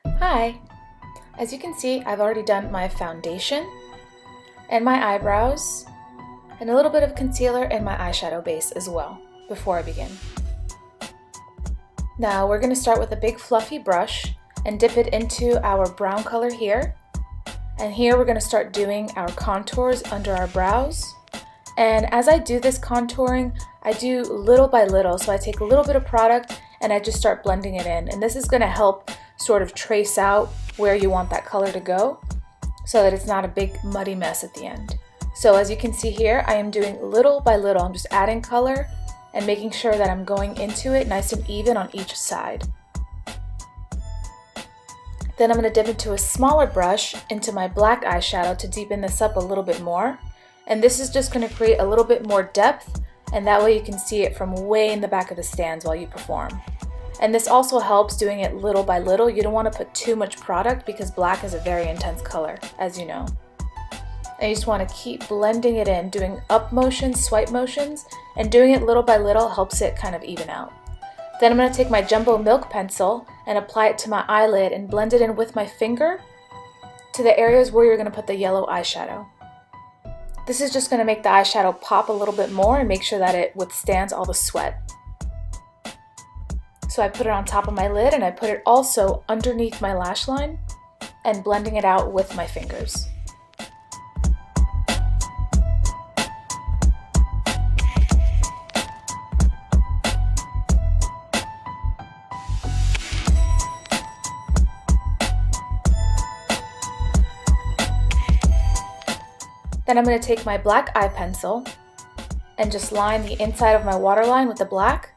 Hi! As you can see, I've already done my foundation and my eyebrows and a little bit of concealer and my eyeshadow base as well before I begin. Now we're going to start with a big fluffy brush and dip it into our brown color here. And here we're going to start doing our contours under our brows. And as I do this contouring, I do little by little. So I take a little bit of product and I just start blending it in. And this is going to help sort of trace out where you want that color to go so that it's not a big muddy mess at the end. So as you can see here, I am doing little by little. I'm just adding color and making sure that I'm going into it nice and even on each side. Then I'm going to dip into a smaller brush into my black eyeshadow to deepen this up a little bit more. And this is just going to create a little bit more depth, and that way you can see it from way in the back of the stands while you perform. And this also helps doing it little by little. You don't want to put too much product because black is a very intense color, as you know. And you just want to keep blending it in, doing up motions, swipe motions, and doing it little by little helps it kind of even out. Then I'm going to take my Jumbo Milk pencil and apply it to my eyelid and blend it in with my finger to the areas where you're going to put the yellow eyeshadow. This is just going to make the eyeshadow pop a little bit more and make sure that it withstands all the sweat. So I put it on top of my lid and I put it also underneath my lash line and blending it out with my fingers. Then I'm going to take my black eye pencil and just line the inside of my waterline with the black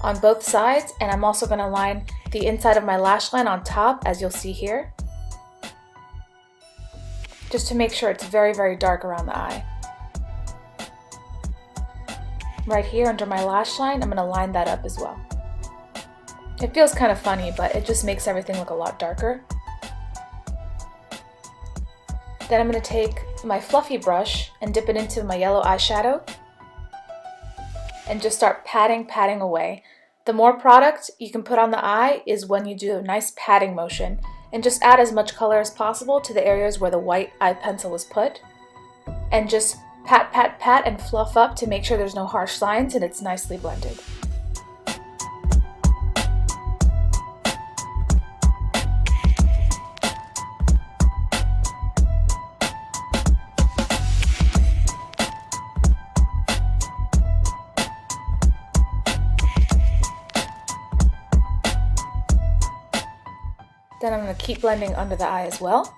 on both sides, and I'm also going to line the inside of my lash line on top, as you'll see here, just to make sure it's very, very dark around the eye. Right here under my lash line, I'm going to line that up as well. It feels kind of funny, but it just makes everything look a lot darker. Then I'm going to take my fluffy brush and dip it into my yellow eyeshadow and just start patting away. The more product you can put on the eye is when you do a nice patting motion, and just add as much color as possible to the areas where the white eye pencil was put, and just pat and fluff up to make sure there's no harsh lines and it's nicely blended. Then I'm going to keep blending under the eye as well.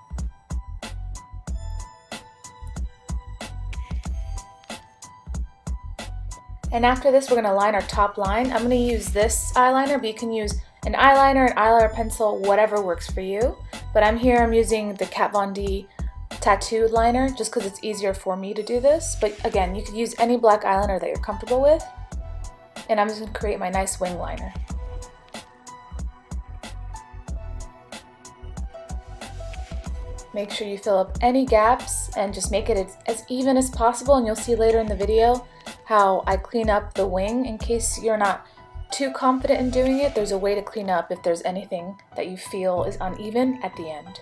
And after this, we're going to line our top line. I'm going to use this eyeliner, but you can use an eyeliner pencil, whatever works for you. But I'm using the Kat Von D tattoo liner just because it's easier for me to do this. But again, you could use any black eyeliner that you're comfortable with. And I'm just going to create my nice wing liner. Make sure you fill up any gaps and just make it as even as possible, and you'll see later in the video how I clean up the wing. In case you're not too confident in doing it, there's a way to clean up if there's anything that you feel is uneven at the end.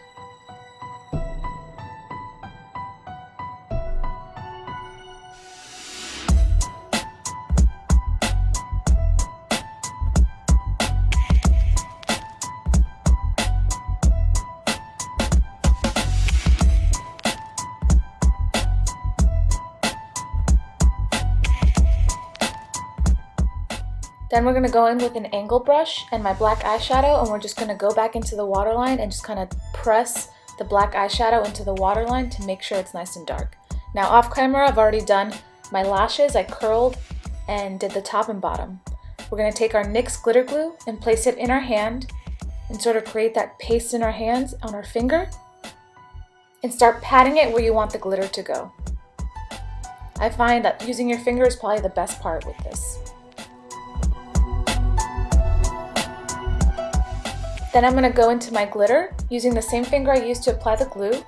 Then we're going to go in with an angle brush and my black eyeshadow, and we're just going to go back into the waterline and just kind of press the black eyeshadow into the waterline to make sure it's nice and dark. Now off camera, I've already done my lashes. I curled and did the top and bottom. We're going to take our NYX glitter glue and place it in our hand and sort of create that paste in our hands on our finger and start patting it where you want the glitter to go. I find that using your finger is probably the best part with this. Then I'm going to go into my glitter using the same finger I used to apply the glue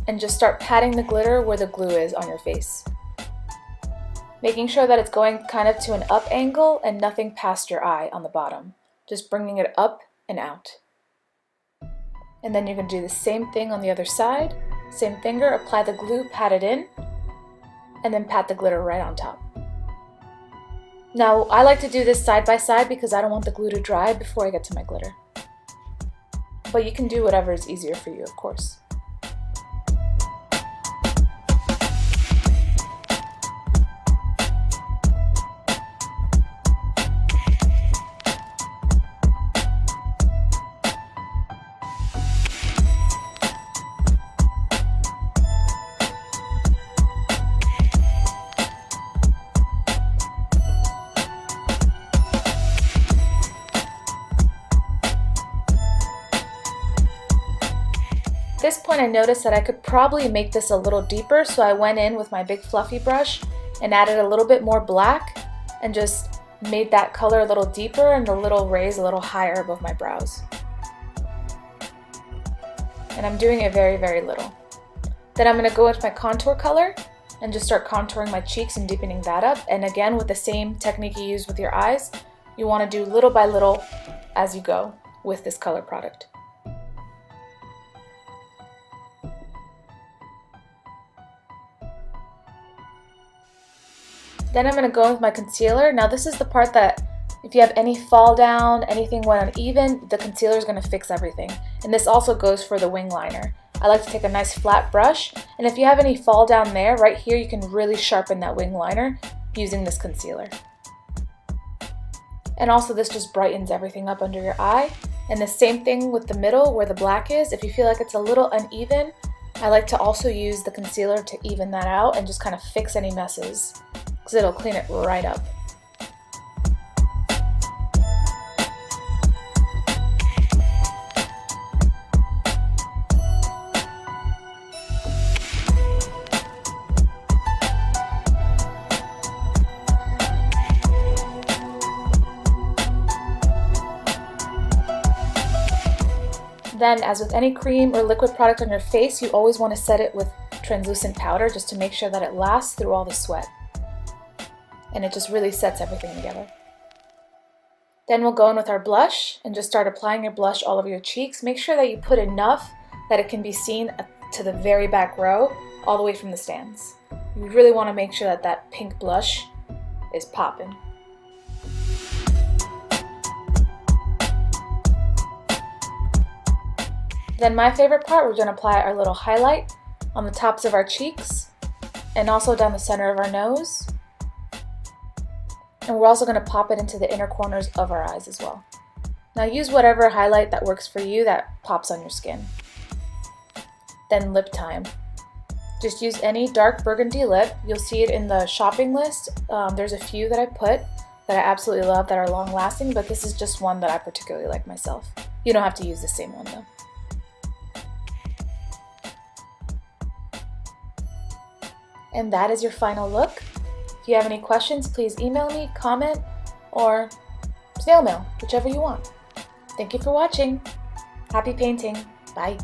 and just start patting the glitter where the glue is on your face. Making sure that it's going kind of to an up angle and nothing past your eye on the bottom. Just bringing it up and out. And then you're going to do the same thing on the other side. Same finger, apply the glue, pat it in, and then pat the glitter right on top. Now, I like to do this side by side because I don't want the glue to dry before I get to my glitter. But you can do whatever is easier for you, of course. At this point I noticed that I could probably make this a little deeper, so I went in with my big fluffy brush and added a little bit more black and just made that color a little deeper and the little rays a little higher above my brows. And I'm doing it very, very little. Then I'm going to go with my contour color and just start contouring my cheeks and deepening that up. And again, with the same technique you use with your eyes, you want to do little by little as you go with this color product. Then I'm going to go with my concealer. Now this is the part that if you have any fall down, anything went uneven, the concealer is going to fix everything. And this also goes for the wing liner. I like to take a nice flat brush, and if you have any fall down there, right here, you can really sharpen that wing liner using this concealer. And also this just brightens everything up under your eye. And the same thing with the middle where the black is. If you feel like it's a little uneven, I like to also use the concealer to even that out and just kind of fix any messes, because it'll clean it right up. Then, as with any cream or liquid product on your face, you always want to set it with translucent powder just to make sure that it lasts through all the sweat. And it just really sets everything together. Then we'll go in with our blush and just start applying your blush all over your cheeks. Make sure that you put enough that it can be seen to the very back row, all the way from the stands. You really want to make sure that that pink blush is popping. Then my favorite part, we're going to apply our little highlight on the tops of our cheeks and also down the center of our nose. And we're also going to pop it into the inner corners of our eyes as well. Now use whatever highlight that works for you that pops on your skin. Then lip time. Just use any dark burgundy lip. You'll see it in the shopping list. There's a few that I put that I absolutely love that are long lasting, but this is just one that I particularly like myself. You don't have to use the same one though. And that is your final look. If you have any questions, please email me, comment, or snail mail, whichever you want. Thank you for watching. Happy painting. Bye.